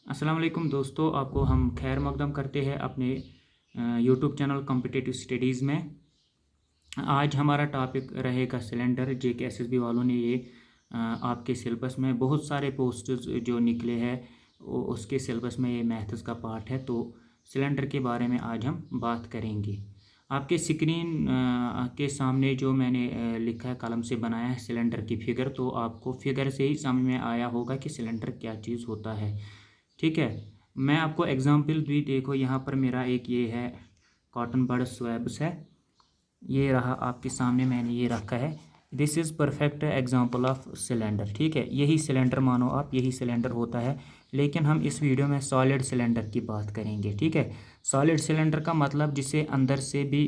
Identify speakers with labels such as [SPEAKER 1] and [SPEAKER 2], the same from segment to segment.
[SPEAKER 1] अस्सलाम वालेकुम दोस्तों, आपको हम खैर मकदम करते हैं अपने यूट्यूब चैनल कॉम्पिटिटिव स्टडीज़ में। आज हमारा टॉपिक रहेगा सिलेंडर। JKSSB वालों ने ये आपके सिलेबस में बहुत सारे पोस्ट्स जो निकले हैं उसके सिलेबस में ये मैथ्स का पार्ट है। तो सिलेंडर के बारे में आज हम बात करेंगे। आपके स्क्रीन के सामने जो मैंने लिखा है, कलम से बनाया है सिलेंडर की फिगर, तो आपको फिगर से ही समझ में आया होगा कि सिलेंडर क्या चीज़ होता है। ठीक है, मैं आपको एग्जांपल भी देखो, यहाँ पर मेरा एक ये है कॉटन बड स्वैब्स है, ये रहा आपके सामने मैंने ये रखा है। This is perfect example of cylinder. ठीक है, यही सिलेंडर मानो आप, यही सिलेंडर होता है, लेकिन हम इस वीडियो में सॉलिड सिलेंडर की बात करेंगे। ठीक है, सॉलिड सिलेंडर का मतलब जिसे अंदर से भी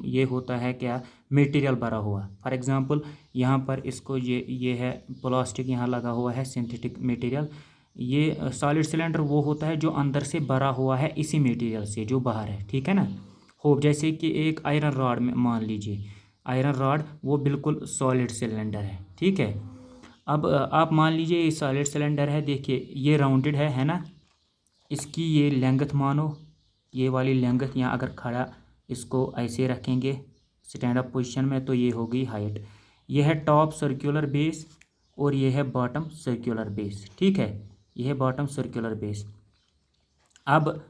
[SPEAKER 1] ये होता है क्या, मटेरियल भरा हुआ। फॉर एग्जांपल यहाँ पर इसको ये है प्लास्टिक, यहाँ लगा हुआ है सिंथेटिक मटेरियल। ये सॉलिड सिलेंडर वो होता है जो अंदर से भरा हुआ है इसी मटेरियल से जो बाहर है। ठीक है ना। होप जैसे कि एक आयरन रॉड में मान लीजिए, आयरन रॉड वो बिल्कुल सॉलिड सिलेंडर है। ठीक है, अब आप मान लीजिए ये सॉलिड सिलेंडर है, देखिए ये राउंडेड है ना। इसकी ये लेंथ मानो, ये वाली लेंथ, यहाँ अगर खड़ा इसको ऐसे रखेंगे स्टैंड अप पोजीशन में तो ये होगी हाइट। ये है टॉप सर्कुलर बेस और ये है बॉटम सर्कुलर बेस। ठीक है, ये है बॉटम सर्कुलर बेस। अब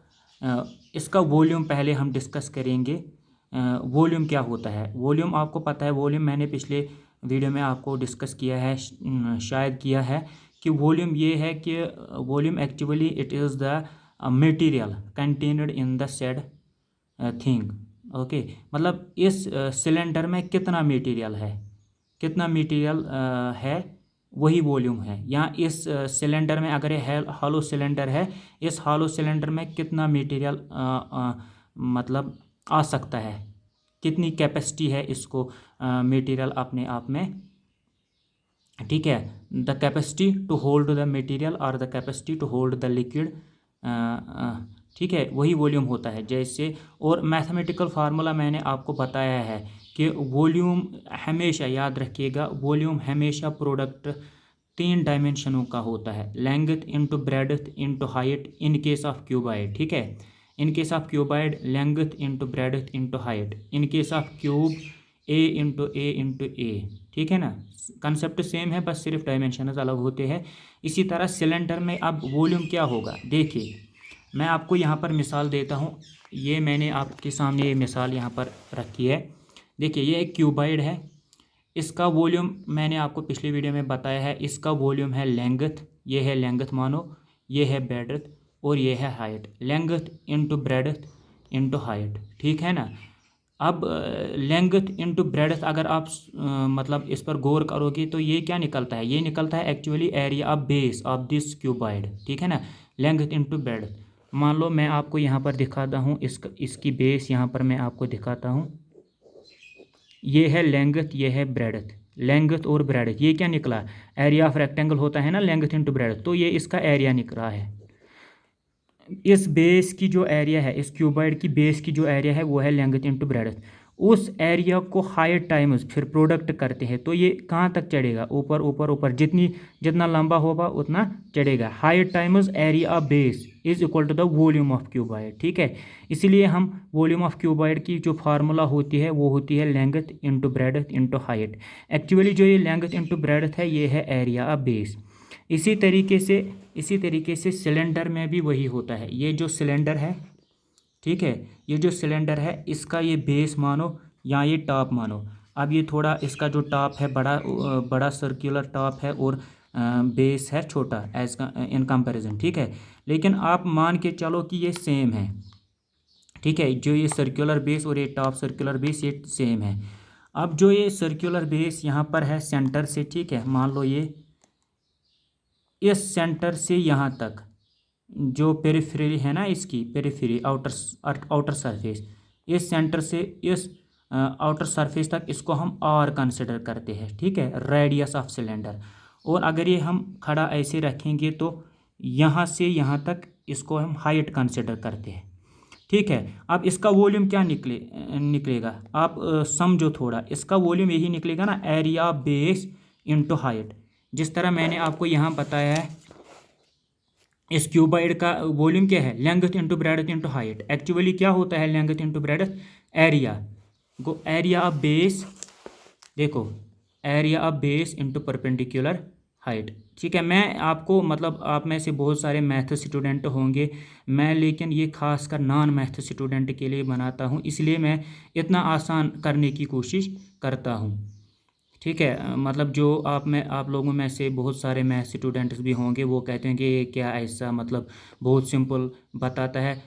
[SPEAKER 1] इसका वॉल्यूम पहले हम डिस्कस करेंगे। वॉल्यूम क्या होता है? वॉल्यूम आपको पता है, वॉल्यूम मैंने पिछले वीडियो में आपको डिस्कस किया है, शायद किया है, कि वॉल्यूम ये है कि volume actually it is the material contained in the said thing. Okay, मतलब इस सिलेंडर में कितना मटेरियल है, कितना मटेरियल है, वही वॉल्यूम है। यहाँ इस सिलेंडर में अगर ये हॉलो सिलेंडर है, इस हॉलो सिलेंडर में कितना मटेरियल मतलब आ सकता है, कितनी कैपेसिटी है इसको मटेरियल अपने आप में। ठीक है, the capacity to hold the material और the capacity to hold the liquid. ठीक है, वही वॉल्यूम होता है जैसे। और मैथमेटिकल फार्मूला मैंने आपको बताया है कि वॉल्यूम हमेशा याद रखिएगा, वॉल्यूम हमेशा प्रोडक्ट 3 डायमेंशनों का होता है, length into breadth into height in case of cuboid. ठीक है, in case of cuboid length into breadth into height, in case of cube a into a. ठीक है ना, कंसेप्ट सेम है, बस सिर्फ डायमेंशन अलग होते हैं। इसी तरह सिलेंडर में अब वॉल्यूम क्या होगा, देखिए मैं आपको यहाँ पर मिसाल देता हूँ। ये मैंने आपके सामने ये मिसाल यहाँ पर रखी है। देखिए ये एक क्यूबाइड है, इसका वॉल्यूम मैंने आपको पिछली वीडियो में बताया है, इसका वॉल्यूम है लेंथ, ये है लेंथ मानो, ये है ब्रेडथ और ये है height. Length into breadth into height. ठीक है ना। अब लेंथ इंटू ब्रेडथ अगर आप मतलब इस पर गौर करोगे तो ये क्या निकलता है, ये निकलता है actually area of base of this cuboid. ठीक है ना, लेंथ इंटू ब्रेडथ। मान लो मैं आपको यहाँ पर दिखाता हूँ, इसकी बेस यहाँ पर मैं आपको दिखाता हूँ। ये है लेंथ, ये है ब्रेडथ। लेंथ और ब्रेडथ ये क्या निकला, एरिया ऑफ रेक्टेंगल होता है ना लेंथ इंटू ब्रेडथ, तो ये इसका एरिया निकला है। इस बेस की जो एरिया है, इस क्यूबाइड की बेस की जो एरिया है वो है लेंथ इंटू ब्रेडथ। उस एरिया को हाइट टाइम्स फिर प्रोडक्ट करते हैं तो ये कहाँ तक चढ़ेगा, ऊपर ऊपर ऊपर, जितना लंबा होगा उतना चढ़ेगा। Height times area of base is equal to the volume of cuboid. ठीक है, इसीलिए हम वॉल्यूम ऑफ क्यूबाइड की जो फार्मूला होती है वो होती है length into breadth into height. Actually जो ये लेंथ इंटू ब्रेडथ है ये है एरिया ऑफ बेस। इसी तरीके से सिलेंडर में भी वही होता है। ये जो सिलेंडर है, ठीक है, ये जो सिलेंडर है इसका ये बेस मानो या ये टॉप मानो। अब ये थोड़ा इसका जो टॉप है बड़ा सर्कुलर टॉप है और बेस है छोटा एज इन कंपैरिजन। ठीक है, लेकिन आप मान के चलो कि ये सेम है। ठीक है, जो ये सर्कुलर बेस और ये टॉप सर्कुलर बेस ये सेम है। अब जो ये सर्कुलर बेस यहाँ पर है सेंटर से, ठीक है, मान लो ये इस सेंटर से यहाँ तक जो पेरिफेरी है ना, इसकी पेरिफेरी आउटर सरफेस, इस सेंटर से इस आउटर सरफेस तक, इसको हम आर कंसिडर करते हैं। ठीक है, रेडियस ऑफ सिलेंडर। और अगर ये हम खड़ा ऐसे रखेंगे तो यहाँ से यहाँ तक इसको हम हाइट कंसिडर करते हैं। ठीक है, अब इसका वॉल्यूम क्या निकलेगा आप समझो थोड़ा। इसका वॉल्यूम यही निकलेगा ना, एरिया बेस इंटू हाइट। जिस तरह मैंने आपको यहाँ बताया है, इस क्यूबॉइड का वॉल्यूम क्या है, length into breadth into height. Actually क्या होता है length into breadth, area go area of base, देखो area of base into perpendicular height. ठीक है, मैं आपको मतलब आप में से बहुत सारे मैथ स्टूडेंट होंगे, मैं लेकिन ये खासकर नॉन मैथ स्टूडेंट के लिए बनाता हूँ, इसलिए मैं इतना आसान करने की कोशिश करता हूँ। ठीक है, मतलब जो आप लोगों में से बहुत सारे मैथ स्टूडेंट्स भी होंगे, वो कहते हैं कि ये क्या ऐसा मतलब बहुत सिंपल बताता है।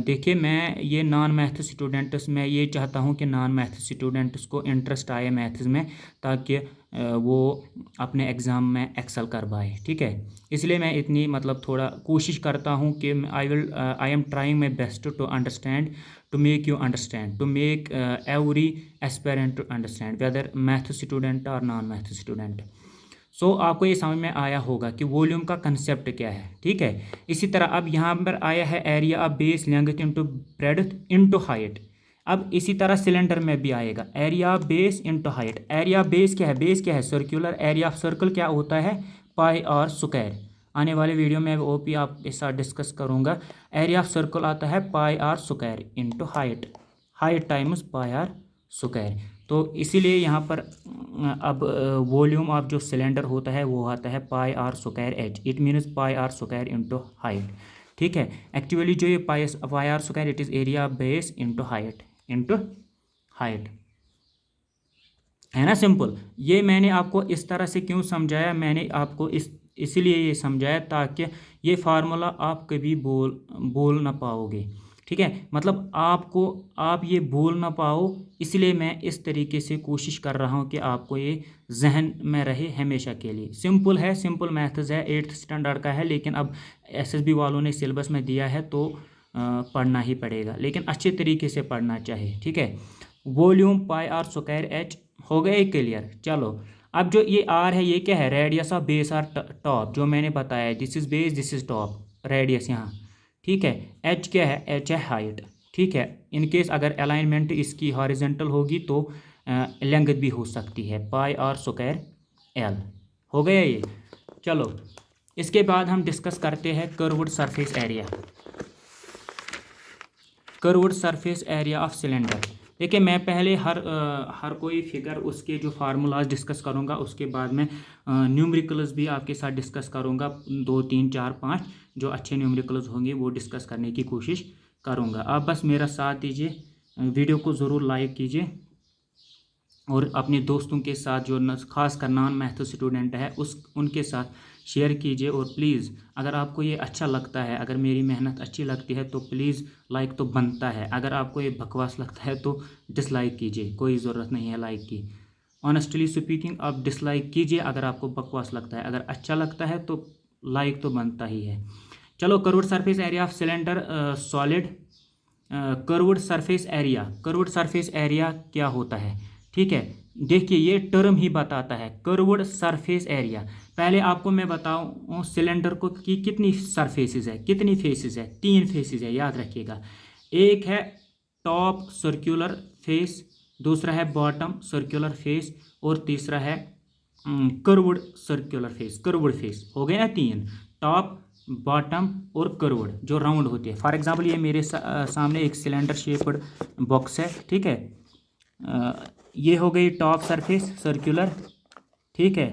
[SPEAKER 1] देखिए मैं ये नॉन मैथ स्टूडेंट्स, मैं ये चाहता हूँ कि नॉन मैथ स्टूडेंट्स को इंटरेस्ट आए मैथ्स में, ताकि वो अपने एग्ज़ाम में एक्सेल कर पाए। ठीक है, इसलिए मैं इतनी मतलब थोड़ा कोशिश करता हूँ कि I am trying my best to understand, to make you understand, to make every aspirant to understand, whether math student or non math student। सो आपको ये समझ में आया होगा कि वॉल्यूम का कंसेप्ट क्या है। ठीक है, इसी तरह अब यहाँ पर आया है area of base length into breadth into height. अब इसी तरह सिलेंडर में भी आएगा area of base into height. Area of base क्या है, बेस क्या है सर्कुलर, एरिया ऑफ सर्कल क्या होता है पाई और स्क्वायर। आने वाले वीडियो में वो भी आपके साथ डिस्कस करूंगा। एरिया ऑफ सर्कल आता है pi are square into height, height times pi are square. तो इसीलिए यहाँ पर अब वॉल्यूम ऑफ जो सिलेंडर होता है वो आता है pi are square h, it means pi are square into height. ठीक है, एक्चुअली जो ये pi are square it is area of base into height, है ना सिंपल। ये मैंने आपको इस तरह से क्यों समझाया, मैंने आपको इसीलिए ये समझाया ताकि ये फार्मूला आप कभी बोल ना पाओगे। ठीक है, मतलब आप ये बोल ना पाओ, इसलिए मैं इस तरीके से कोशिश कर रहा हूँ कि आपको ये जहन में रहे हमेशा के लिए। सिंपल है, सिंपल मैथ्स है, 8th स्टैंडर्ड का है, लेकिन अब एसएसबी वालों ने सिलेबस में दिया है तो पढ़ना ही पड़ेगा, लेकिन अच्छे तरीके से पढ़ना चाहिए। ठीक है, volume pi are square H हो गया एक क्लियर। चलो अब जो ये आर है ये क्या है, radius of base or top, जो मैंने बताया this is base this is top, radius यहाँ। ठीक है, एच क्या है, एच है हाइट। ठीक है, इनकेस अगर अलाइनमेंट इसकी हॉरिजेंटल होगी तो लेंथ भी हो सकती है पाई आर स्क्वायर एल। हो गया ये। चलो इसके बाद हम डिस्कस करते हैं curved surface area, curved surface area of cylinder. देखिए मैं पहले हर कोई फिगर उसके जो फार्मूलाज डिस्कस करूंगा, उसके बाद में न्यूमेरिकल्स भी आपके साथ डिस्कस करूंगा, 2 3 4 5 जो अच्छे न्यूमेरिकल्स होंगे वो डिस्कस करने की कोशिश करूंगा। आप बस मेरा साथ दीजिए, वीडियो को ज़रूर लाइक कीजिए और अपने दोस्तों के साथ जो खासकर नॉन मैथ स्टूडेंट है उनके साथ शेयर कीजिए। और प्लीज़ अगर आपको ये अच्छा लगता है, अगर मेरी मेहनत अच्छी लगती है तो प्लीज़ लाइक तो बनता है, अगर आपको ये बकवास लगता है तो डिसलाइक कीजिए, कोई ज़रूरत नहीं है लाइक की। ऑनेस्टली स्पीकिंग आप डिसलाइक कीजिए अगर आपको बकवास लगता है, अगर अच्छा लगता है तो लाइक तो बनता ही है। चलो curved surface area of cylinder solid, curved surface area, curved surface area क्या होता है। ठीक है, देखिए ये टर्म ही बताता है कर्व्ड सरफेस एरिया। पहले आपको मैं बताऊं सिलेंडर को कि कितनी सरफेसेस है, कितनी फेसेस है, 3 फेसेस है, याद रखिएगा। एक है टॉप सर्कुलर फेस, दूसरा है बॉटम सर्कुलर फेस और तीसरा है curved circular face, curved face. हो गए ना 3, टॉप बॉटम और कर्व्ड जो राउंड होती है। फॉर एग्जांपल ये मेरे सामने एक सिलेंडर शेप्ड बॉक्स है। ठीक है, ये हो गई टॉप सरफेस सर्कुलर। ठीक है,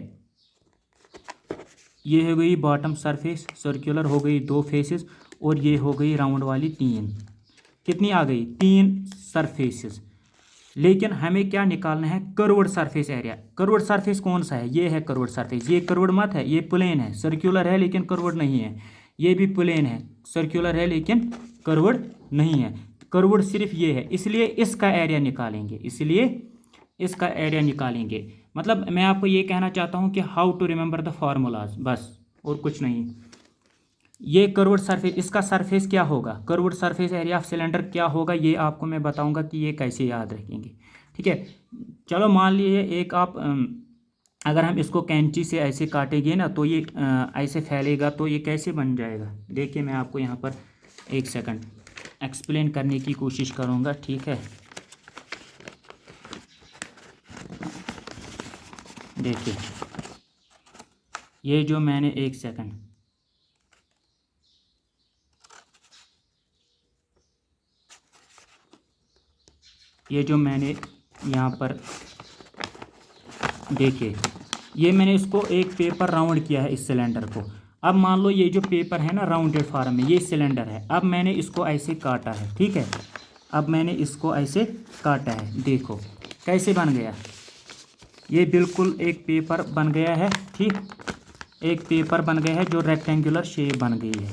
[SPEAKER 1] ये हो गई बॉटम सरफेस सर्कुलर, हो गई 2 फेसेस, और ये हो गई राउंड वाली 3। कितनी आ गई, 3 सरफेसेस। लेकिन हमें क्या निकालना है, curved surface area. Curved surface कौन सा है, ये है कर्व्ड सरफेस। ये कर्व्ड मत है, ये प्लेन है, सर्कुलर है लेकिन कर्व्ड नहीं है। ये भी प्लेन है, सर्कुलर है लेकिन कर्व्ड नहीं है। कर्व्ड सिर्फ ये है, इसलिए इसका एरिया निकालेंगे, इसलिए इसका एरिया निकालेंगे। मतलब मैं आपको ये कहना चाहता हूँ कि how to remember the formulas, बस और कुछ नहीं। ये कर्व्ड सरफेस, इसका सरफेस क्या होगा, curved surface area of cylinder क्या होगा, ये आपको मैं बताऊंगा कि ये कैसे याद रखेंगे। ठीक है, चलो मान लीजिए एक आप अगर हम इसको कैंची से ऐसे काटेंगे ना तो ये ऐसे फैलेगा, तो ये कैसे बन जाएगा। देखिए मैं आपको यहाँ पर एक सेकंड एक्सप्लेन करने की कोशिश करूँगा। ठीक है, देखिए ये जो मैंने एक सेकंड ये जो मैंने यहाँ पर देखिए, ये मैंने इसको एक पेपर राउंड किया है इस सिलेंडर को। अब मान लो ये जो पेपर है ना राउंडेड फॉर्म में, ये सिलेंडर है। अब मैंने इसको ऐसे काटा है, ठीक है। अब मैंने इसको ऐसे काटा है, देखो कैसे बन गया। ये बिल्कुल एक पेपर बन गया है, ठीक। एक पेपर बन गया है जो रेक्टेंगुलर शेप बन गई है,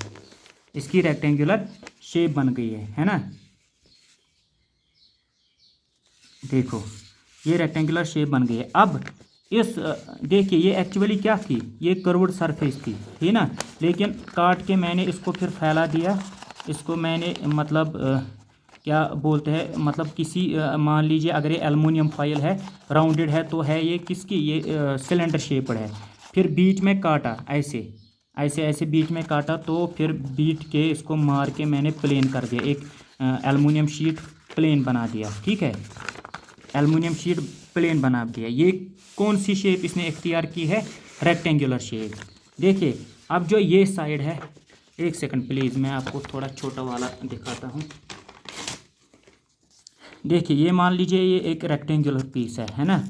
[SPEAKER 1] इसकी रेक्टेंगुलर शेप बन गई है ना। देखो ये रेक्टेंगुलर शेप बन गई है। अब इस देखिए, ये एक्चुअली क्या थी, ये कर्व्ड सरफेस थी ना। लेकिन काट के मैंने इसको फिर फैला दिया। इसको मैंने मतलब क्या बोलते हैं, मतलब किसी मान लीजिए अगर ये एल्युमिनियम फॉयल है, राउंडेड है, तो है ये किसकी, ये सिलेंडर शेप्ड है। फिर बीच में काटा ऐसे ऐसे ऐसे बीच में काटा, तो फिर बीट के इसको मार के मैंने प्लेन कर दिया, एक एल्युमिनियम शीट प्लेन बना दिया, ठीक है। एल्युमिनियम शीट प्लेन बना दिया। ये कौन सी शेप इसने इख्तियार की है, रेक्टेंगुलर शेप। देखिए अब जो ये साइड है, एक सेकंड प्लीज़, मैं आपको थोड़ा छोटा वाला दिखाता हूँ। देखिए ये मान लीजिए ये एक रेक्टेंगुलर पीस है ना,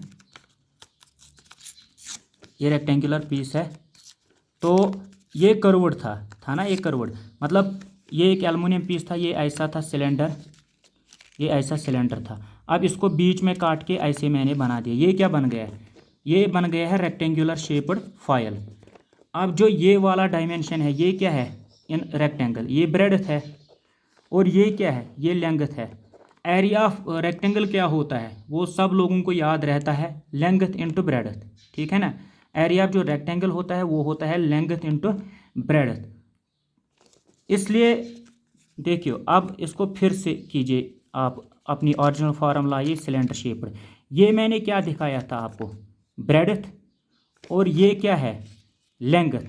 [SPEAKER 1] ये रेक्टेंगुलर पीस है। तो ये कर्व्ड था ना, ये कर्व्ड मतलब ये एक एल्युमिनियम पीस था, ये ऐसा था सिलेंडर, ये ऐसा सिलेंडर था। अब इसको बीच में काट के ऐसे मैंने बना दिया। ये क्या बन गया है, ये बन गया है रेक्टेंगुलर शेप्ड फॉयल। अब जो ये वाला डायमेंशन है, ये क्या है, इन रेक्टेंगल, ये ब्रेडथ है, और ये क्या है, ये लेंथ है। एरिया ऑफ रेक्टेंगल क्या होता है, वो सब लोगों को याद रहता है, लेंथ इंटू ब्रेडथ, ठीक है ना। एरिया जो रेक्टेंगल होता है वो होता है लेंथ इंटू ब्रेडथ। इसलिए देखियो, अब इसको फिर से कीजिए आप अपनी ओरिजिनल फॉर्म लाइए, सिलेंडर शेप्ड। ये मैंने क्या दिखाया था आपको, ब्रेडथ, और ये क्या है, लेंथ।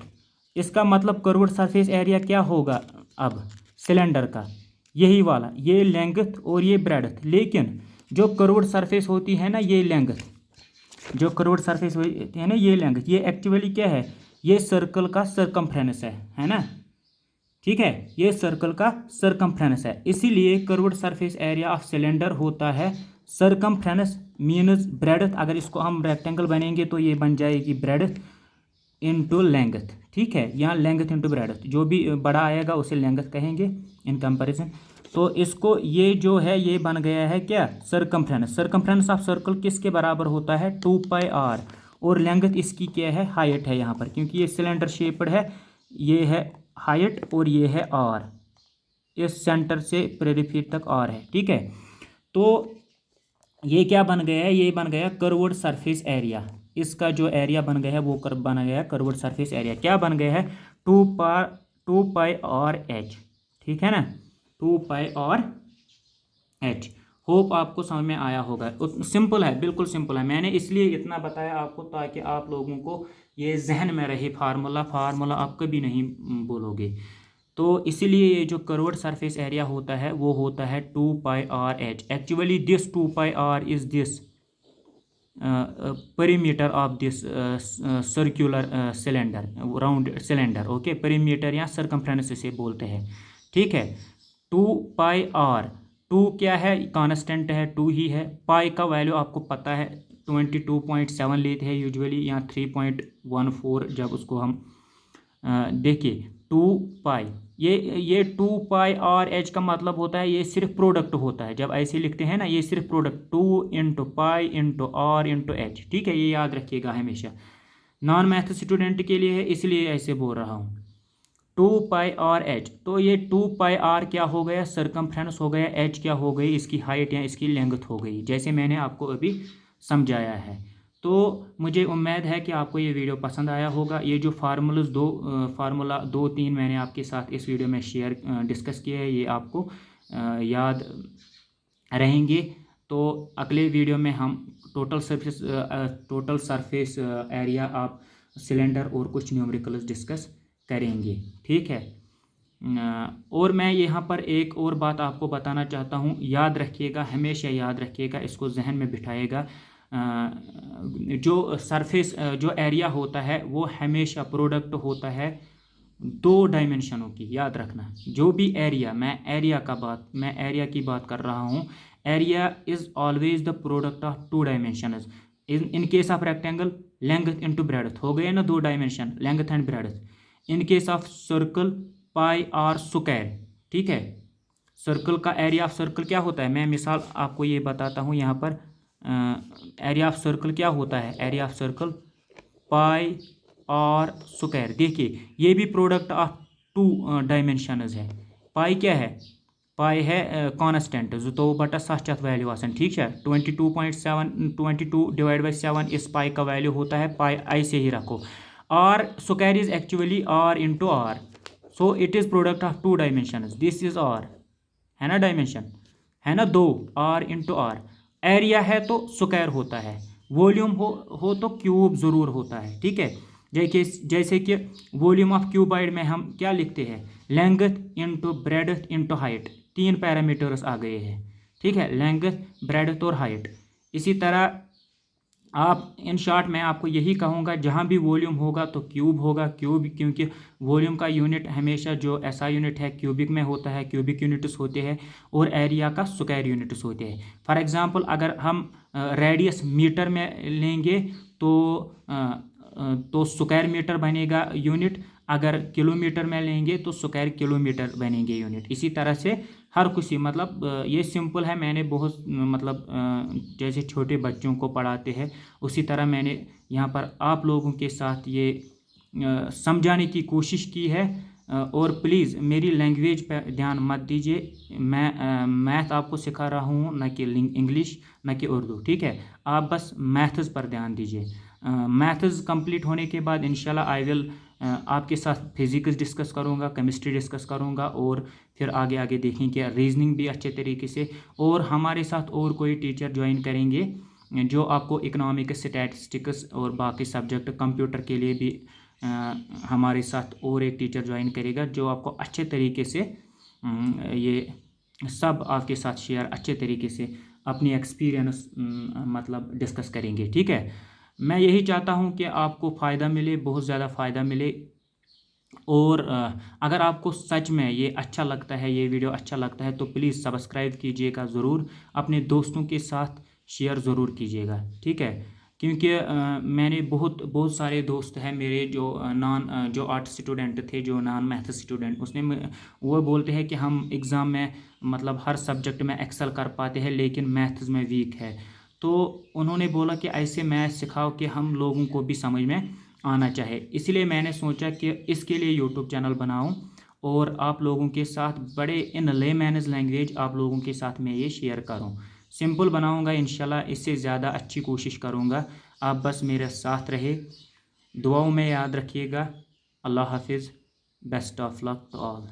[SPEAKER 1] इसका मतलब कर्व्ड सरफेस एरिया क्या होगा अब सिलेंडर का, यही वाला, ये लेंथ और ये ब्रेडथ। लेकिन जो कर्व्ड सरफेस होती है ना, ये लेंथ, जो कर्व्ड सरफेस होती है ना, ये लेंथ, ये एक्चुअली क्या है, ये सर्कल का सरकमफ्रेंस है ना, ठीक है। ये सर्कल का सरकमफ्रेंस है। इसीलिए curved surface area of cylinder होता है सरकमफ्रेंस मीन्स ब्रेडथ। अगर इसको हम रेक्टेंगल बनेंगे तो ये बन जाएगी ब्रेडथ इनटू लेंथ, ठीक है। यहाँ लेंथ इनटू ब्रेडथ, जो भी बड़ा आएगा उसे लेंथ कहेंगे इन कंपैरिजन। तो इसको ये जो है ये बन गया है क्या, सरकमफ्रेंस। सरकमफ्रेंस ऑफ सर्कल किसके बराबर होता है, 2πr, और लेंथ इसकी क्या है, हाइट है यहाँ पर, क्योंकि ये सिलेंडर शेप्ड है। ये है हाइट और ये है आर, इस सेंटर से पेरिफेरी तक आर है, ठीक है। तो ये क्या बन गया है, ये बन गया कर्व्ड सरफेस एरिया। इसका जो एरिया बन गया है वो बन गया कर्व्ड सरफेस एरिया। क्या बन गया है, 2πr/h, ठीक है ना, 2πr/h। होप आपको समझ में आया होगा। सिंपल है, बिल्कुल सिंपल है। मैंने इसलिए इतना बताया आपको ताकि आप लोगों को ये जहन में रहे, फार्मूला आप कभी नहीं बोलोगे। तो इसीलिए ये जो कर्व्ड सरफेस एरिया होता है वो होता है 2πr/h। Actually this 2πr is this perimeter of this circular cylinder, round cylinder, okay. perimeter या circumference से बोलते हैं, ठीक है। 2πr, 2 क्या है, कांस्टेंट है, 2 ही है। पाई का वैल्यू आपको पता है 22.7 लेते हैं यूजुअली, या 3.14 जब उसको हम देखिए 2π, ये 2πr/h का मतलब होता है, ये सिर्फ प्रोडक्ट होता है। जब ऐसे लिखते हैं ना, ये सिर्फ प्रोडक्ट, 2 × π × r × h, ठीक है। ये याद रखिएगा हमेशा, नॉन मैथ स्टूडेंट के लिए है, इसलिए ऐसे बोल रहा हूँ, 2πr/h। तो ये 2πr क्या हो गया, सरकमफ्रेंस हो गया, h क्या हो गई, इसकी हाइट या इसकी लेंथ हो गई, जैसे मैंने आपको अभी समझाया है। तो मुझे उम्मीद है कि आपको ये वीडियो पसंद आया होगा। ये जो फार्मूला 2-3 मैंने आपके साथ इस वीडियो में डिस्कस किए हैं, ये आपको याद रहेंगे। तो अगले वीडियो में हम total surface area of cylinder और कुछ न्यूमेरिकल्स डिस्कस करेंगे, ठीक है। और मैं यहाँ पर एक और बात आपको बताना चाहता हूँ, याद रखिएगा, हमेशा याद रखिएगा, इसको जहन में बिठाइएगा। जो सरफेस जो एरिया होता है वो हमेशा प्रोडक्ट होता है 2 डायमेंशनों की, याद रखना। जो भी एरिया, मैं एरिया की बात कर रहा हूँ, area is always the product of two dimensions. In case of rectangle, length into breadth हो गए ना, दो dimension, length and breadth. In case of circle, pi are square. ठीक है, सर्कल का एरिया ऑफ सर्कल क्या होता है, मैं मिसाल आपको ये बताता हूँ यहाँ पर. एरिया ऑफ सर्कल क्या होता है, area of circle pi are square. देखिए ये भी प्रोडक्ट ऑफ टू डायमेंशंस है. पाई क्या है, पाई है कांस्टेंट, 2/7 वैल्यू आसान. ठीक है, 22.7, 22 डिवाइड बाई 7 इस पाई का वैल्यू होता है. पाई ऐसे ही रखो. R square is actually R into R, so it is product of two dimensions. This is R, है ना डायमेंशन, है ना, दो, आर इंटू आर. एरिया है तो स्क्वायर होता है, वॉल्यूम हो तो क्यूब ज़रूर होता है. ठीक है, जैसे कि वॉल्यूम ऑफ क्यूबाइड में हम क्या लिखते हैं, length into breadth into height. 3 parameters आ गए हैं. ठीक है, लेंथ, ब्रेडथ और हाइट. इसी तरह आप इन शॉर्ट मैं आपको यही कहूँगा, जहाँ भी वॉल्यूम होगा तो क्यूब होगा. क्यूब क्योंकि वॉल्यूम का यूनिट हमेशा जो ऐसा यूनिट है क्यूबिक में होता है, क्यूबिक यूनिट्स होते हैं, और एरिया का स्क्वायर यूनिट्स होते हैं. फॉर एग्जांपल अगर हम रेडियस मीटर में लेंगे तो स्क्वायर मीटर बनेगा यूनिट. अगर किलोमीटर में लेंगे तो स्क्वायर किलोमीटर बनेंगे यूनिट. इसी तरह से हर किसी, मतलब ये सिंपल है. मैंने बहुत मतलब जैसे छोटे बच्चों को पढ़ाते हैं उसी तरह मैंने यहाँ पर आप लोगों के साथ ये समझाने की कोशिश की है. और प्लीज़ मेरी लैंग्वेज पर ध्यान मत दीजिए. मैं मैथ आपको सिखा रहा हूँ, न कि इंग्लिश, न कि उर्दू. ठीक है, आप बस मैथ्स पर ध्यान दीजिए. मैथ्स कंप्लीट होने के बाद इंशाल्लाह आई विल आपके साथ फिज़िक्स डिस्कस करूँगा, केमिस्ट्री डिस्कस करूँगा, और फिर आगे आगे देखेंगे रीजनिंग भी अच्छे तरीके से. और हमारे साथ और कोई टीचर ज्वाइन करेंगे जो आपको इकोनॉमिक्स, स्टैटिस्टिक्स और बाकी सब्जेक्ट, कंप्यूटर के लिए भी हमारे साथ और एक टीचर ज्वाइन करेगा जो आपको अच्छे तरीके से ये सब आपके साथ शेयर अच्छे तरीके से अपनी एक्सपीरियंस मतलब डिस्कस करेंगे. ठीक है, मैं यही चाहता हूँ कि आपको फ़ायदा मिले, बहुत ज़्यादा फ़ायदा मिले. और अगर आपको सच में ये अच्छा लगता है, ये वीडियो अच्छा लगता है, तो प्लीज़ सब्सक्राइब कीजिएगा ज़रूर. अपने दोस्तों के साथ शेयर ज़रूर कीजिएगा. ठीक है, क्योंकि मैंने बहुत सारे दोस्त हैं मेरे जो आर्ट स्टूडेंट थे, जो नॉन मैथ स्टूडेंट, वो बोलते हैं कि हम एग्ज़ाम में मतलब हर सब्जेक्ट में एक्सेल कर पाते हैं लेकिन मैथ्स में वीक है. तो उन्होंने बोला कि ऐसे मैथ सिखाओ कि हम लोगों को भी समझ में आना चाहे. इसलिए मैंने सोचा कि इसके लिए यूट्यूब चैनल बनाऊं और आप लोगों के साथ बड़े इन लेमैन्स लैंग्वेज आप लोगों के साथ मैं ये शेयर करूं. सिंपल बनाऊंगा इंशाल्लाह, इससे ज़्यादा अच्छी कोशिश करूंगा. आप बस मेरे साथ रहे, दुआओं में याद रखिएगा. अल्लाह हाफिज़. Best of luck to all.